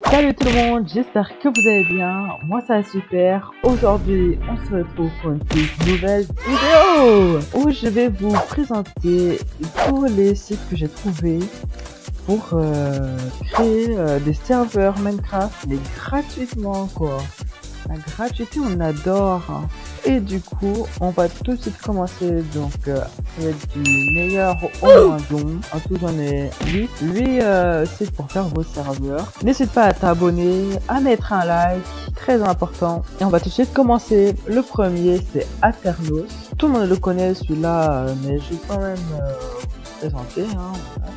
Salut tout le monde, j'espère que vous allez bien. Moi ça va super. Aujourd'hui on se retrouve pour une toute nouvelle vidéo où je vais vous présenter tous les sites que j'ai trouvés pour créer des serveurs Minecraft, mais gratuitement quoi. La gratuité on adore, hein. Et du coup on va tout de suite commencer. Donc ça va être du meilleur au moins bon. En tout j'en ai 8 sites pour faire vos serveurs. N'hésite pas à t'abonner, à mettre un like, très important. Et on va tout de suite commencer. Le premier c'est Aternos. Tout le monde le connaît celui-là, mais je vais quand même vous présenter, hein, voilà.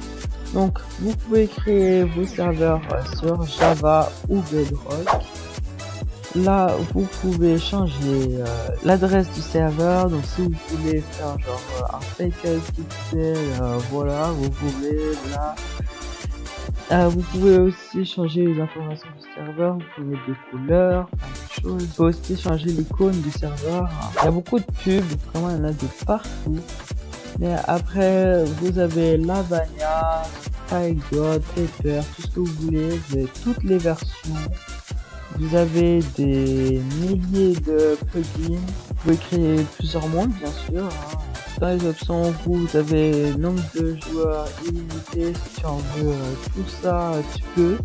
Donc vous pouvez créer vos serveurs sur Java ou Bedrock. Là, vous pouvez changer l'adresse du serveur. Donc, si vous voulez faire genre un fake pixel, voilà, vous pouvez là. Vous pouvez aussi changer les informations du serveur. Vous pouvez mettre des couleurs, plein de choses. Vous pouvez aussi changer l'icône du serveur. Il y a beaucoup de pubs, vraiment il y en a de partout. Mais après, vous avez Lavania, SkyGod, Paper, tout ce que vous voulez. Vous avez toutes les versions. Vous avez des milliers de plugins. Vous pouvez créer plusieurs mondes, bien sûr, hein. Dans les options, vous avez nombre de joueurs illimité. Si tu en veux tout ça, tu peux.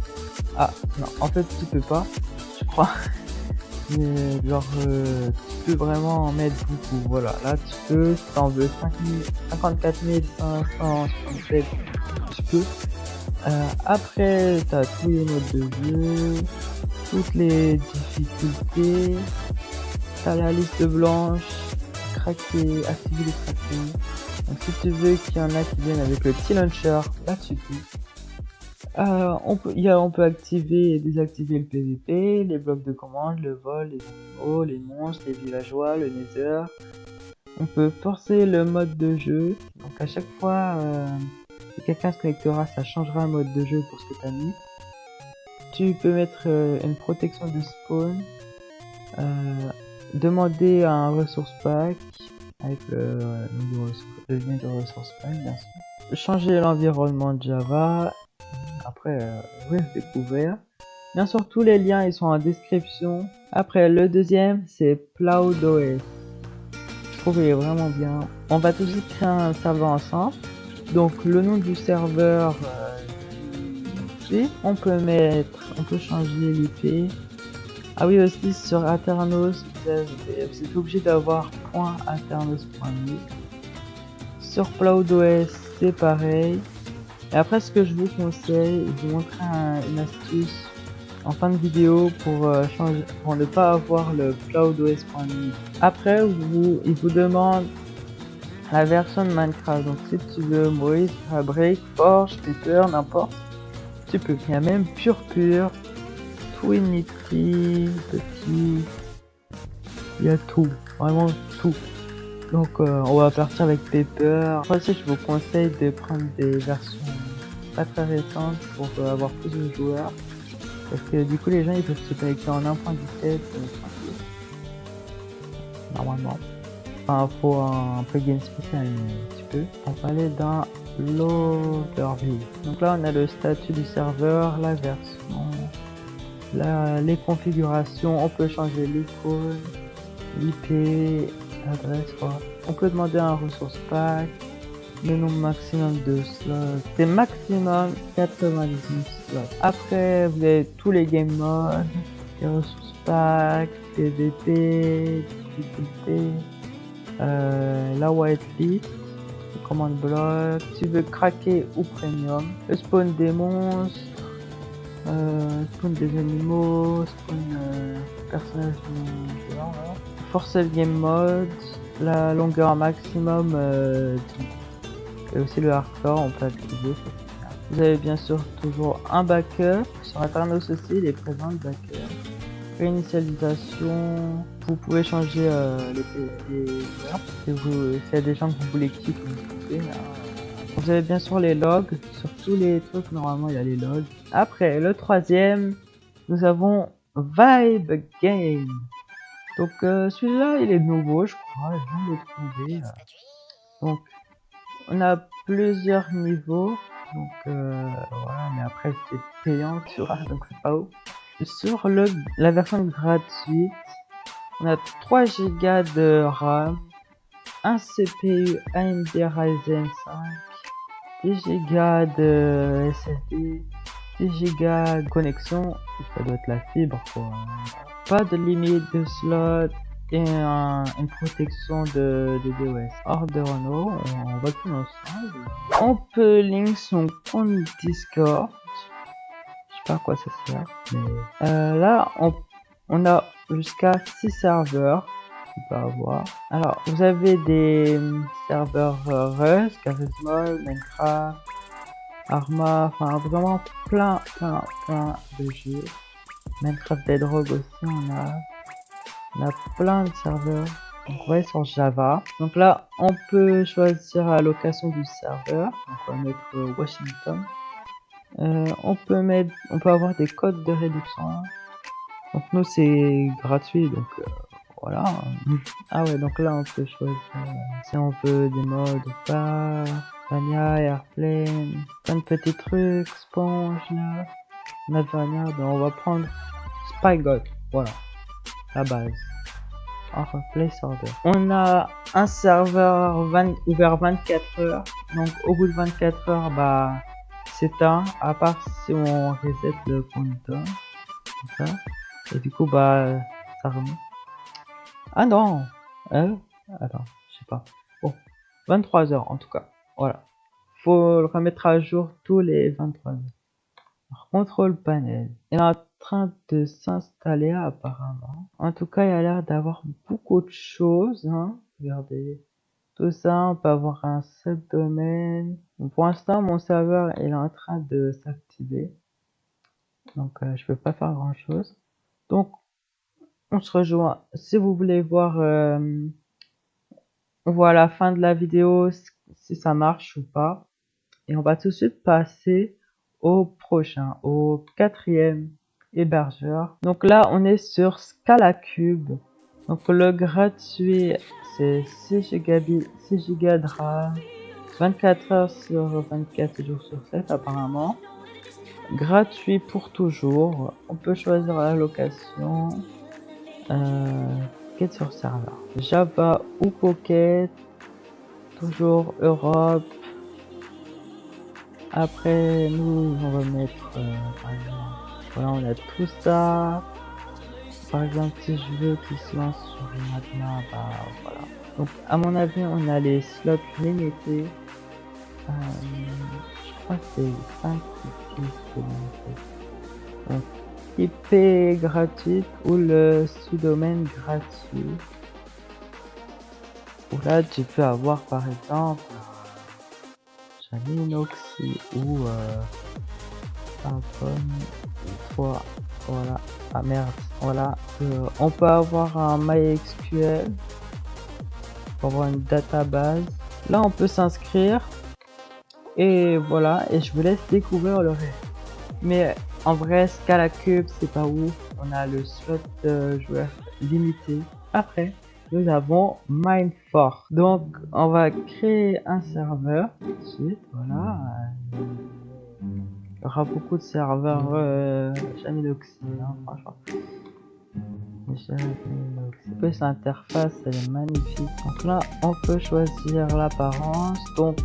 Ah, non, en fait, tu peux pas, je crois. Mais genre, tu peux vraiment en mettre beaucoup. Voilà, là, tu peux. Si tu en veux 54 567, tu peux. Après, tu as tous les modes de jeu, toutes les difficultés, t'as la liste blanche, craquer, activer les craqués. Donc si tu veux qu'il y en a qui viennent avec le T-Launcher, là tu peux. On peut activer et désactiver le PVP, les blocs de commande, le vol, les animaux, les monstres, les villageois, le nether. On peut forcer le mode de jeu. Donc à chaque fois que quelqu'un se connectera, ça changera le mode de jeu pour ce que tu as mis. Tu peux mettre une protection de spawn, demander un ressource pack avec le lien de ressource pack, bien sûr. Changer l'environnement de Java. Après, oui, découvrir. Bien sûr, tous les liens ils sont en description. Après, le deuxième c'est PloudOS. Je trouve qu'il est vraiment bien. On va tout de suite créer un serveur ensemble. Donc le nom du serveur, on peut changer l'IP. Ah oui, aussi sur Aternos, vous êtes obligé d'avoir .aternos.me. Sur CloudOS, c'est pareil. Et après, ce que je vous conseille, je vous montrer une astuce en fin de vidéo pour ne pas avoir le CloudOS.me. Après, il vous demande la version de Minecraft. Donc si tu veux Moïse, Fabric, Forge, Paper, n'importe, tu peux. Il y a même Pure, Twinity, Petit, il y a tout, vraiment tout. Donc on va partir avec Paper. Après aussi, je vous conseille de prendre des versions pas très récentes pour avoir plus de joueurs. Parce que du coup les gens ils peuvent se connecter en 1.17 normalement. Enfin, faut un plugin spécial un petit peu. On va aller dans l'overview. Donc là on a le statut du serveur, la version, les configurations, on peut changer l'icône, l'IP, l'adresse, quoi. On peut demander un ressource pack, le nombre maximum de slots, c'est maximum 99 slots. Après vous avez tous les game modes, les ressources pack, PVP, difficulté, la whitelist, le command block, si tu veux craquer ou premium, le spawn des monstres, spawn des animaux, spawn personnages du genre, voilà. Forcer le game mode, la longueur maximum et aussi le hardcore, on peut activer. Vous avez bien sûr toujours un backup, sur Aternos aussi il est présent le backup. Réinitialisation, vous pouvez changer les joueurs. S'il y a des gens que vous voulez quitter, vous pouvez. Vous avez bien sûr les logs, sur tous les trucs normalement il y a les logs. Après le troisième, nous avons Vibe Game. Donc celui-là il est nouveau je crois, je viens de le trouver. Donc on a plusieurs niveaux. Donc voilà, mais après c'est payant, tu vois, donc c'est pas ouf. Sur la version gratuite, on a 3 Go de RAM, un CPU AMD Ryzen 5, 10 Go de SSD, 10 Go de connexion, ça doit être la fibre quoi. Pas de limite de slot et une protection de DOS. Hors de Renault, on va tout ensemble. On peut link son compte Discord. Je sais pas à quoi ça sert, mais là on a jusqu'à 6 serveurs qu'on peut avoir. Alors vous avez des serveurs Rust, Charisma, Minecraft, Arma, enfin vraiment plein de jeux. Minecraft Bedrock aussi on a plein de serveurs. Donc on va aller sur Java. Donc là on peut choisir la location du serveur. Donc on va mettre Washington. On peut avoir des codes de réduction. Donc nous c'est gratuit donc voilà. Ah ouais, donc là on peut choisir si on veut des modes ou pas. Vania, Airplane, plein de petits trucs, Sponge là. Navania, ben on va prendre SpyGod, voilà, la base. Enfin, Place Order. On a un serveur ouvert 24 heures, donc au bout de 24 heures, bah s'éteint, à part si on reset le compteur, comme ça. Et du coup, bah ça remet. Ah non, attends, je sais pas. Bon, 23 heures en tout cas, voilà. Faut le remettre à jour tous les 23 heures. Alors, contrôle panel. Il est en train de s'installer apparemment. En tout cas, il a l'air d'avoir beaucoup de choses. Hein. Regardez. Tout ça, on peut avoir un subdomaine. Bon, pour l'instant, mon serveur il est en train de s'activer. Donc, je peux pas faire grand chose. Donc, on se rejoint. Si vous voulez voir, on voit à la fin de la vidéo si ça marche ou pas. Et on va tout de suite passer au prochain, au 4e hébergeur. Donc là, on est sur Scalacube. Donc le gratuit, c'est 6 Go de RAM, 24 heures sur 24 jours sur 7 apparemment. Gratuit pour toujours. On peut choisir la location. Get sur serveur. Java ou Pocket. Toujours Europe. Après, nous, on va mettre, par exemple, voilà, on a tout ça. Par exemple, si je veux qu'il se lance sur Magma, bah voilà. Donc, à mon avis, on a les slots limités. Je crois que c'est 5 ou 6 limités. Donc, IP gratuite ou le sous-domaine gratuit. Où là, tu peux avoir, par exemple, Inoxy ou voilà. Ah merde, voilà. On peut avoir un MySQL pour avoir une database. Là on peut s'inscrire et voilà, et je vous laisse découvrir le reste. Mais en vrai, Scalacube c'est pas ouf. On a le slot de joueurs limité. Après nous avons Mineforce. Donc on va créer un serveur tout de suite, voilà. Il y aura beaucoup de serveurs Jaminoxy, hein, franchement. Cette interface elle est magnifique. Donc là on peut choisir l'apparence. Donc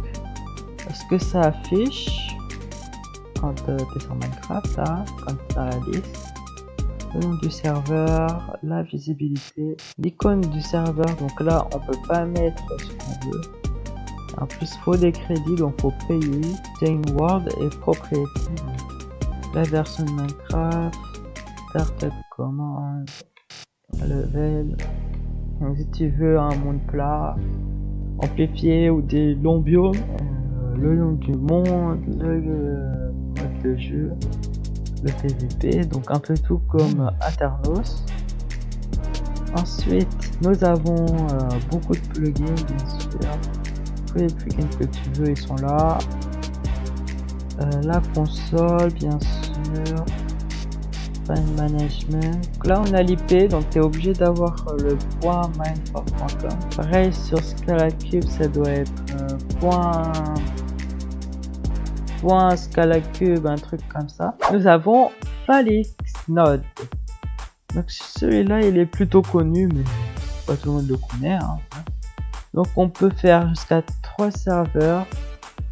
est-ce que ça affiche quand tu es sur Minecraft là, quand tu es dans la liste? Le nom du serveur, la visibilité, l'icône du serveur. Donc là on peut pas mettre ce qu'on veut. En plus faut des crédits, donc faut payer. Chain World et propriété. La version de Minecraft, Startup Command, level. Donc si tu veux un monde plat, amplifié ou des longs biomes, le nom du monde, le mode de jeu, le PVP, donc un peu tout comme Aternos. Ensuite nous avons beaucoup de plugins bien sûr. Tous les plugins que tu veux ils sont là. La console bien sûr. File management. Donc là on a l'IP, donc tu es obligé d'avoir le .mineforce.com. Pareil sur Scalacube ça doit être .scalacube, un truc comme ça. Nous avons Falixnode. Donc celui-là, il est plutôt connu, mais pas tout le monde le connaît. Hein. Donc on peut faire jusqu'à 3 serveurs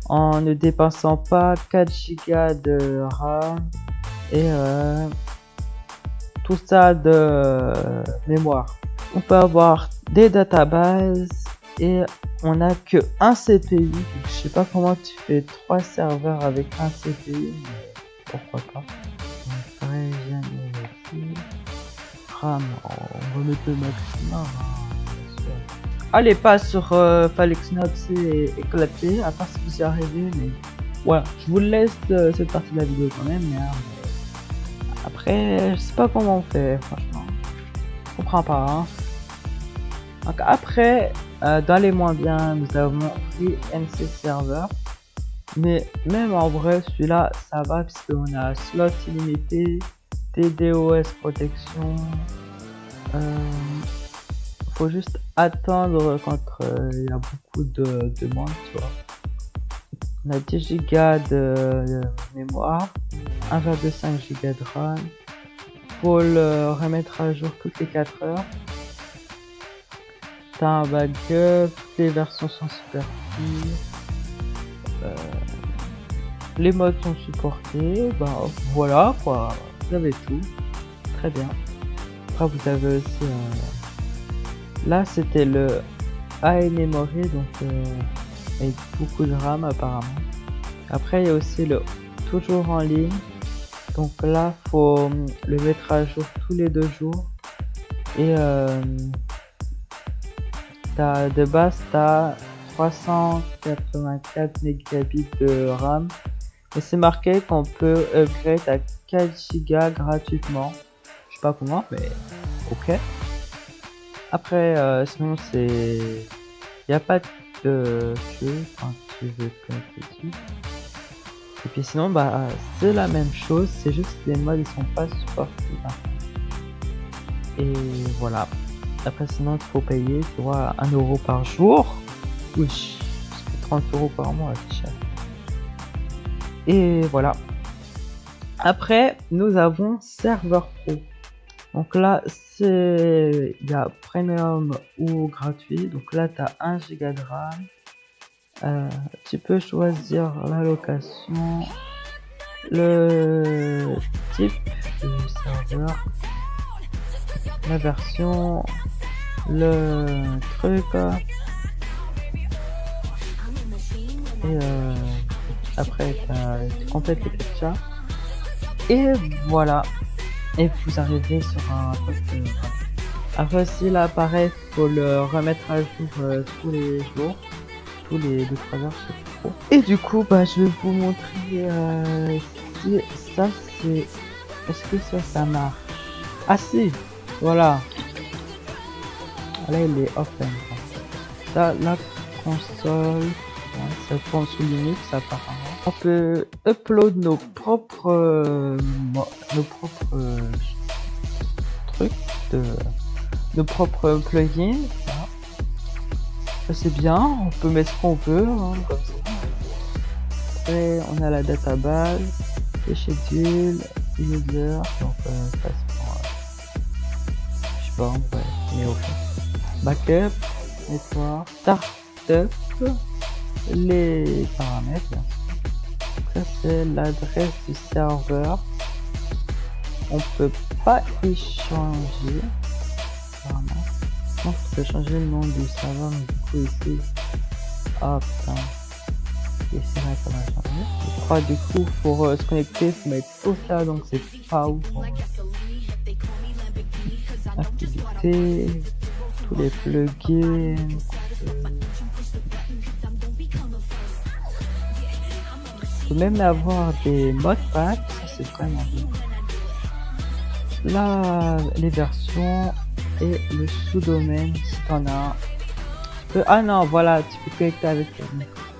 en ne dépensant pas 4 Go de RAM et tout ça de mémoire. On peut avoir des databases et on n'a que un CPU. Je sais pas comment tu fais 3 serveurs avec un CPU, mais pourquoi pas. On ferait jamais ici. RAM, on va mettre le maximum. Allez pas sur Falixnode, c'est éclaté, à part si vous y arrivez, mais voilà, je vous laisse cette partie de la vidéo quand même, mais après, je sais pas comment on fait, franchement, je comprends pas. Hein. Donc après, dans les moins bien, nous avons FreeMC Server, mais même en vrai, celui-là, ça va, puisqu'on a slot illimité, DDoS protection, faut juste attendre quand il y a beaucoup de demandes, tu vois. On a 10 Go de mémoire, 1,5 Go de RAM. Faut le remettre à jour toutes les 4 heures. T'as un backup, les versions sont super cool. Les modes sont supportés. Bah voilà quoi, vous avez tout. Très bien. Après vous avez aussi là c'était le high memory, donc avec beaucoup de RAM apparemment. Après il y a aussi le toujours en ligne, donc là faut le mettre à jour tous les 2 jours. Et de base t'as 384 mégabits de RAM, et c'est marqué qu'on peut upgrade à 4 Go gratuitement. Je sais pas comment, mais ok. Après, sinon c'est... Il n'y a pas de queue quand tu veux connecter dessus. Et puis sinon, bah c'est la même chose, c'est juste que les modes ils sont pas supportés. Et voilà. Après sinon il faut payer, tu vois, 1 € par jour. Oui, parce que 30 € par mois, c'est cher. Et voilà. Après, nous avons Serveur Pro. Donc là, il y a premium ou gratuit. Donc là, tu as 1 Go de RAM. Tu peux choisir la location, le type du serveur, la version, le truc. Et après, tu complètes les captcha. Et voilà. Et vous arrivez sur un truc. Après aussi l'appareil, faut le remettre à jour tous les jours, tous les 2-3 heures, je sais pas trop. Et du coup, bah je vais vous montrer si ça c'est. Est-ce que ça marche? Ah si, voilà. Là il est open. Ça, la console, ça tourne sous Linux apparemment. On peut upload nos propres trucs, nos propres plugins. Ça c'est bien, on peut mettre ce qu'on veut, hein, comme ça. Après on a la database, les schedules, user, donc ça c'est pour, je sais pas, on va mais au fait. Backup, network, startup, les paramètres. Ça c'est l'adresse du serveur. On peut pas y changer. Apparemment. Je pense qu'on peut changer le nom du serveur, mais du coup ici. Ah putain. Ici là ça va changer. Je crois du coup pour se connecter, faut mettre tout ça, donc c'est pas ouf. Activité, tous les plugins. On peut même avoir des modepads, ça c'est vraiment bien. Là, les versions et le sous-domaine si t'en as un. Ah non, voilà, tu peux connecter avec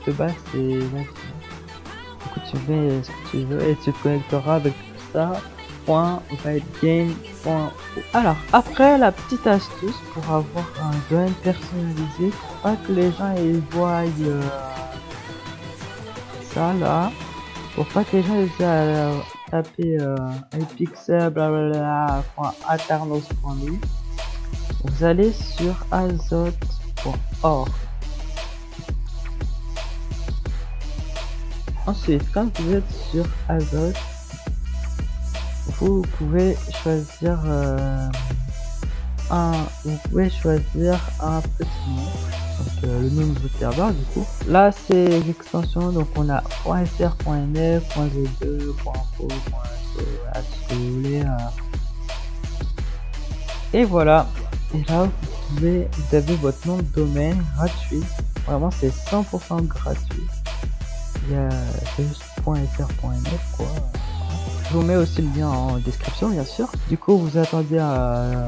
de base, c'est du coup tu mets ce que tu veux et tu te connecteras avec ça. .game. Alors après, la petite astuce pour avoir un domaine personnalisé, pour pas que les gens ils voient ça là, Pour pas que les gens aient à taper ipixel blablabla.aternos.lu, vous allez sur azote.org. Ensuite, quand vous êtes sur Azote, vous pouvez choisir un petit nom, donc le nom de votre serveur du coup. Là c'est l'extension, donc on a .fr, .nf, .z2, .info, et voilà. Et là vous avez votre nom de domaine gratuit. Vraiment c'est 100% gratuit. Il y a juste .fr.nf quoi. Je vous mets aussi le lien en description bien sûr. Du coup vous attendez à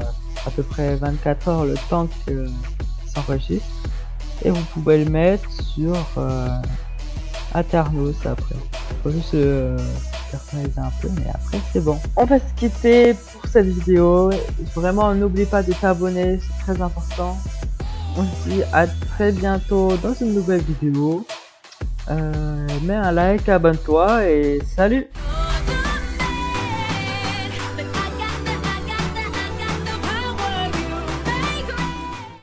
peu près 24 heures le temps que s'enregistre. Et vous pouvez le mettre sur Aternos après. Faut juste personnaliser un peu mais après c'est bon. On va se quitter pour cette vidéo. Vraiment n'oublie pas de t'abonner, c'est très important. On se dit à très bientôt dans une nouvelle vidéo. Mets un like, abonne-toi et salut!